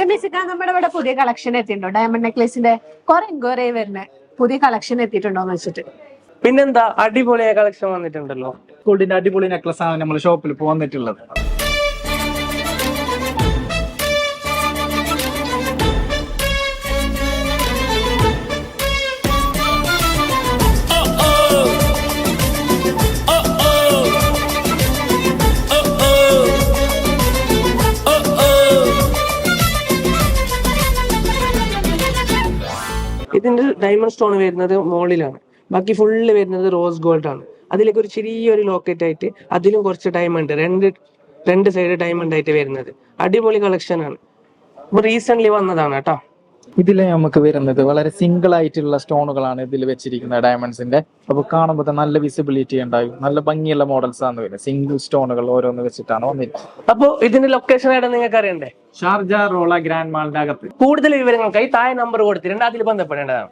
രമേശിക്ക, നമ്മുടെ ഇവിടെ പുതിയ കളക്ഷൻ എത്തിയിട്ടുണ്ടോ? ഡയമണ്ട് നെക്ലേസിന്റെ കുറെ എൻക്വയറി വരുന്ന പുതിയ കളക്ഷൻ എത്തിയിട്ടുണ്ടോന്ന് വെച്ചിട്ട്. പിന്നെന്താ, അടിപൊളിയായ കളക്ഷൻ വന്നിട്ടുണ്ടല്ലോ. ഗോൾഡിന്റെ അടിപൊളി നെക്ലസ് ആണ് നമ്മുടെ ഷോപ്പിൽ ഇപ്പോൾ വന്നിട്ടുള്ളത്. ഇതിന്റെ ഡയമണ്ട് സ്റ്റോൺ വരുന്നത് മോളിലാണ്, ബാക്കി ഫുള്ള് വരുന്നത് റോസ് ഗോൾഡ് ആണ്. അതിലേക്ക് ഒരു ചെറിയൊരു ലോക്കറ്റ് ആയിട്ട് അതിലും കുറച്ച് ഡയമണ്ട്, രണ്ട് സൈഡ് ഡയമണ്ട് ആയിട്ട് വരുന്നത് അടിപൊളി കളക്ഷൻ ആണ്. ഇപ്പൊ റീസെന്റ് വന്നതാണ് കേട്ടോ. ഇതിൽ നമുക്ക് വരുന്നത് വളരെ സിംഗിൾ ആയിട്ടുള്ള സ്റ്റോണുകളാണ് ഇതിൽ വെച്ചിരിക്കുന്നത് ഡയമണ്ട്സിന്റെ. അപ്പൊ കാണുമ്പോൾ നല്ല വിസിബിലിറ്റി ഉണ്ടാവും, നല്ല ഭംഗിയുള്ള മോഡൽസ് ആണ് വരുന്നത്. സിംഗിൾ സ്റ്റോണുകൾ ഓരോന്ന് വെച്ചിട്ടാണ് വന്നിരിക്കുന്നത്. അപ്പൊ ഇതിന്റെ ലൊക്കേഷൻ ആയിട്ട് നിങ്ങൾക്ക് അറിയണ്ടേ? ഷാർജ റോള ഗ്രാൻഡ് മാളിന്റെ അകത്ത്. കൂടുതൽ വിവരങ്ങൾക്കായി താഴെ നമ്പർ കൊടുത്തിട്ടുണ്ട്, അതിൽ ബന്ധപ്പെടേണ്ടതാണ്.